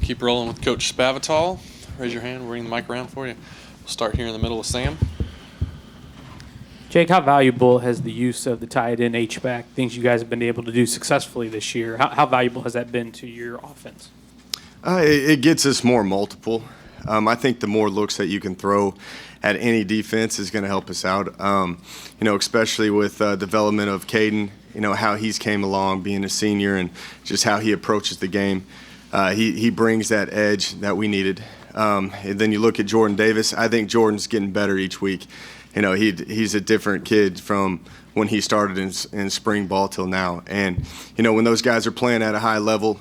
Keep rolling with Coach Spavital. Raise your hand. We'll bring the mic around for you. We'll start here in the middle with Sam. Jake, how valuable has the use of the tight end H-back, things you guys have been able to do successfully this year, how valuable has that been to your offense? It gets us more multiple. I think the more looks that you can throw at any defense is going to help us out, especially with development of Caden, how he's came along being a senior and just how he approaches the game. He brings that edge that we needed. And then you look at Jordan Davis. I think Jordan's getting better each week. He's a different kid from when he started in spring ball till now. And, when those guys are playing at a high level,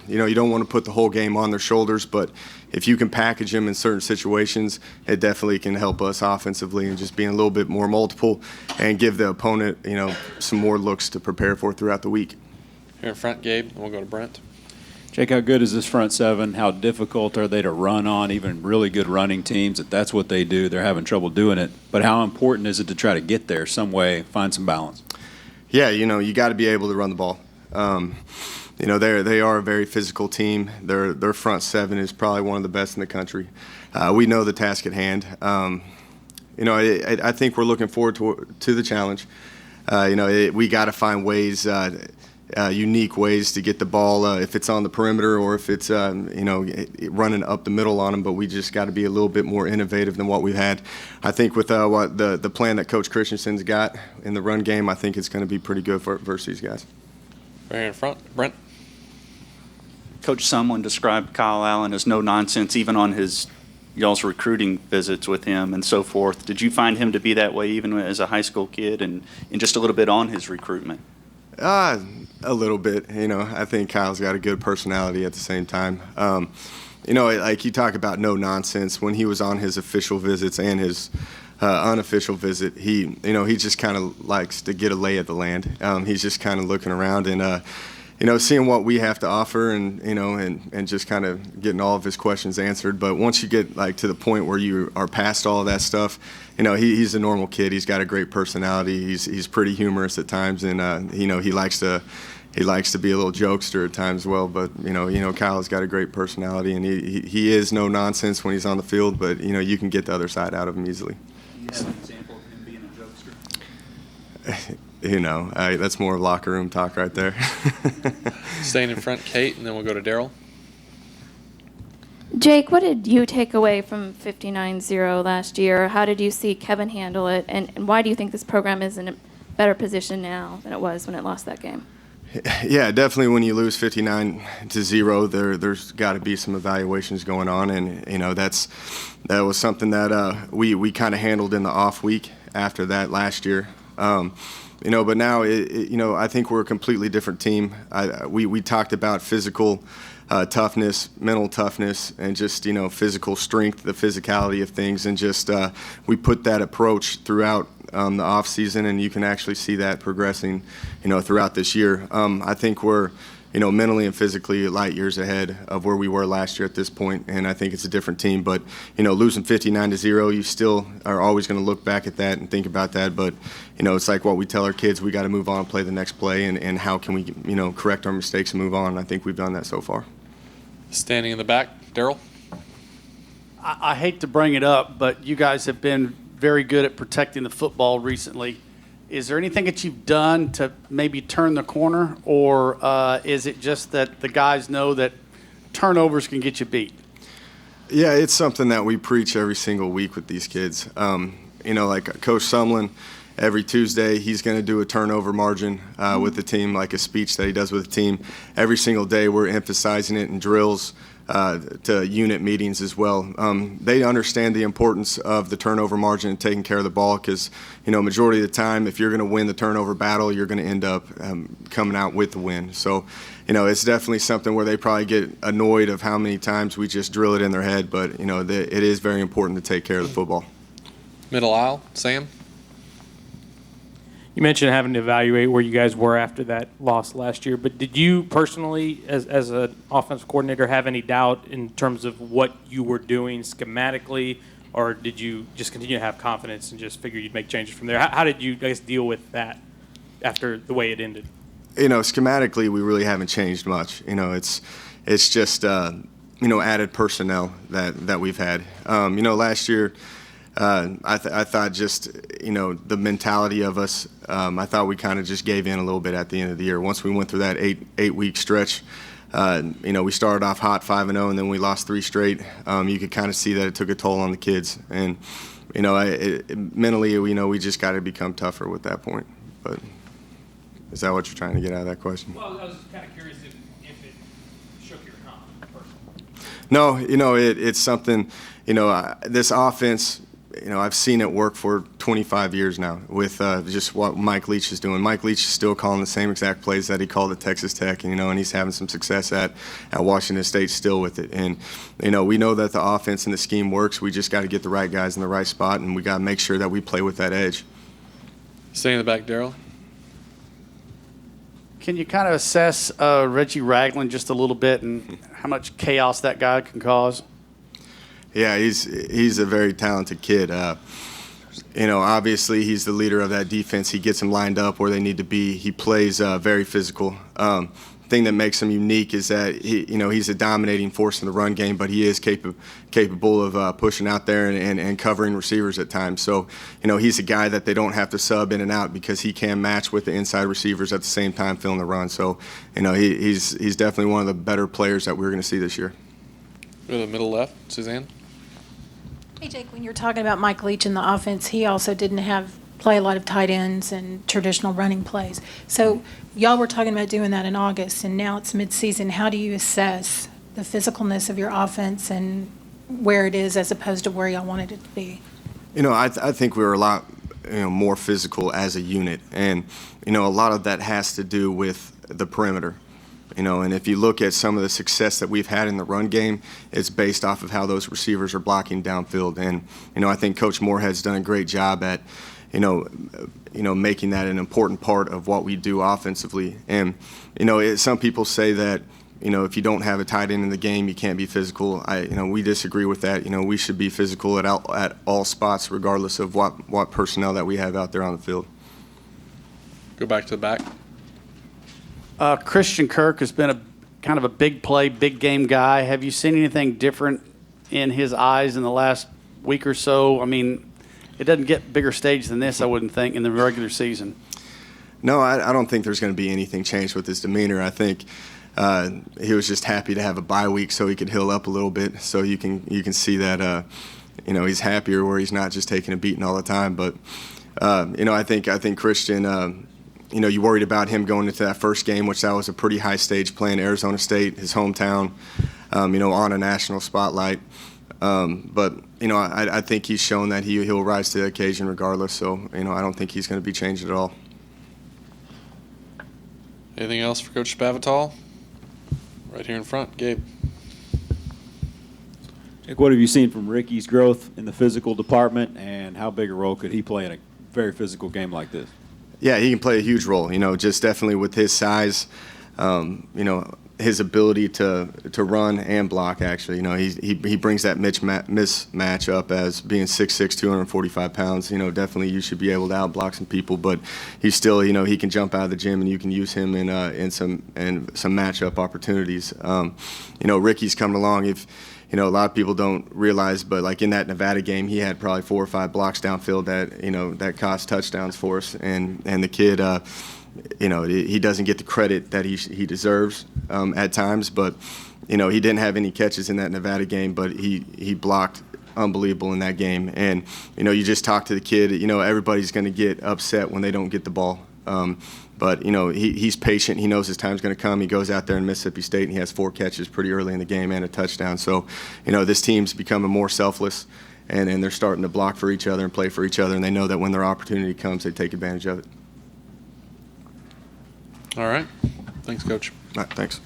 you don't want to put the whole game on their shoulders, but if you can package them in certain situations, it definitely can help us offensively and just being a little bit more multiple and give the opponent, some more looks to prepare for throughout the week. Here in front, Gabe, and we'll go to Brent. Jake, how good is this front seven? How difficult are they to run on? Even really good running teams, that's what they do. They're having trouble doing it. But how important is it to try to get there some way, find some balance? Yeah, you got to be able to run the ball. They are a very physical team. Their front seven is probably one of the best in the country. We know the task at hand. I think we're looking forward to the challenge. We got to find ways, unique ways to get the ball, if it's on the perimeter or if it's running up the middle on them. But we just got to be a little bit more innovative than what we've had. I think with what the plan that Coach Christensen's got in the run game, I think it's going to be pretty good versus these guys. Right in front, Brent. Coach Sumlin described Kyle Allen as no nonsense, even on y'all's recruiting visits with him and so forth. Did you find him to be that way even as a high school kid and just a little bit on his recruitment? A little bit. I think Kyle's got a good personality at the same time. Like you talk about no nonsense. When he was on his official visits and his unofficial visit, he just kind of likes to get a lay of the land. He's just kind of looking around and seeing what we have to offer and just kind of getting all of his questions answered. But once you get to the point where you are past all of that stuff, he's a normal kid. He's got a great personality. He's pretty humorous at times, and he likes to be a little jokester at times as well. But Kyle's got a great personality, and he is no nonsense when he's on the field. But you can get the other side out of him easily. Do you have an example of him being a jokester? That's more locker room talk right there. Staying in front, Kate, and then we'll go to Daryl. Jake, what did you take away from 59-0 last year? How did you see Kevin handle it? And why do you think this program is in a better position now than it was when it lost that game? Yeah, definitely when you lose 59-0, there's got to be some evaluations going on. And, that was something that we kind of handled in the off week after that last year. But now, I think we're a completely different team. We talked about physical toughness, mental toughness, and just, physical strength, the physicality of things. And just we put that approach throughout the off season, and you can actually see that progressing, throughout this year. I think we're, mentally and physically light years ahead of where we were last year at this point, and I think it's a different team. But, losing 59-0, you still are always going to look back at that and think about that. But, it's like what we tell our kids, we got to move on and play the next play, and how can we, correct our mistakes and move on. I think we've done that so far. Standing in the back, Daryl. I hate to bring it up, but you guys have been very good at protecting the football recently. Is there anything that you've done to maybe turn the corner, or is it just that the guys know that turnovers can get you beat? Yeah, it's something that we preach every single week with these kids. Like Coach Sumlin, every Tuesday he's going to do a turnover margin with the team, like a speech that he does with the team. Every single day we're emphasizing it in drills, to unit meetings as well. They understand the importance of the turnover margin and taking care of the ball because, majority of the time, if you're going to win the turnover battle, you're going to end up coming out with the win. So, it's definitely something where they probably get annoyed of how many times we just drill it in their head, but, it is very important to take care of the football. Middle aisle, Sam. You mentioned having to evaluate where you guys were after that loss last year, but did you personally, as an offensive coordinator, have any doubt in terms of what you were doing schematically, or did you just continue to have confidence and just figure you'd make changes from there? How did you guys deal with that after the way it ended? Schematically, we really haven't changed much. It's just added personnel that we've had. Last year, I thought just, the mentality of us, I thought we kind of just gave in a little bit at the end of the year. Once we went through that eight-week stretch, we started off hot 5-0, and then we lost 3 straight. You could kind of see that it took a toll on the kids. And, mentally, we just got to become tougher with that point. But is that what you're trying to get out of that question? Well, I was kind of curious if it shook your confidence personally. No, it's something, this offense, I've seen it work for 25 years now with just what Mike Leach is doing. Mike Leach is still calling the same exact plays that he called at Texas Tech, and he's having some success at Washington State still with it. And, we know that the offense and the scheme works. We just got to get the right guys in the right spot, and we got to make sure that we play with that edge. Stay in the back, Daryl. Can you kind of assess Reggie Ragland just a little bit and how much chaos that guy can cause? Yeah, he's a very talented kid. Obviously he's the leader of that defense. He gets them lined up where they need to be. He plays very physical. Thing that makes him unique is that he's a dominating force in the run game, but he is capable of pushing out there and covering receivers at times. So, he's a guy that they don't have to sub in and out because he can match with the inside receivers at the same time filling the run. So, he's definitely one of the better players that we're going to see this year. Go to the middle left, Suzanne. Hey, Jake, when you're talking about Mike Leach in the offense, he also didn't play a lot of tight ends and traditional running plays. So y'all were talking about doing that in August, and now it's midseason. How do you assess the physicalness of your offense and where it is as opposed to where y'all wanted it to be? I think we were a lot more physical as a unit, and a lot of that has to do with the perimeter. And if you look at some of the success that we've had in the run game, it's based off of how those receivers are blocking downfield. And, I think Coach Moorhead's done a great job at, making that an important part of what we do offensively. And, some people say that, if you don't have a tight end in the game, you can't be physical. We disagree with that. We should be physical at all spots, regardless of what personnel that we have out there on the field. Go back to the back. Christian Kirk has been a kind of a big play, big game guy. Have you seen anything different in his eyes in the last week or so? I mean, it doesn't get bigger stage than this, I wouldn't think, in the regular season. No, I don't think there's going to be anything changed with his demeanor. I think he was just happy to have a bye week so he could heal up a little bit. So you can see that he's happier where he's not just taking a beating all the time. But I think Christian. You worried about him going into that first game, which that was a pretty high stage playing Arizona State, his hometown, on a national spotlight. But I think he's shown that he'll rise to the occasion regardless. So, I don't think he's going to be changed at all. Anything else for Coach Spavital? Right here in front, Gabe. Jake, what have you seen from Ricky's growth in the physical department, and how big a role could he play in a very physical game like this? Yeah, he can play a huge role, just definitely with his size, his ability to run and block, actually. He brings that mismatch up as being 6'6", 245 pounds. Definitely you should be able to outblock some people, but he's still, he can jump out of the gym and you can use him in some matchup opportunities. Ricky's coming along. A lot of people don't realize, but like in that Nevada game, he had probably 4 or 5 blocks downfield that cost touchdowns for us. And the kid, he doesn't get the credit that he deserves at times. But he didn't have any catches in that Nevada game, but he blocked unbelievable in that game. And you just talk to the kid. Everybody's going to get upset when they don't get the ball. But, he's patient. He knows his time's going to come. He goes out there in Mississippi State, and he has 4 catches pretty early in the game and a touchdown. So, this team's becoming more selfless, and they're starting to block for each other and play for each other, and they know that when their opportunity comes, they take advantage of it. All right. Thanks, Coach. All right, thanks.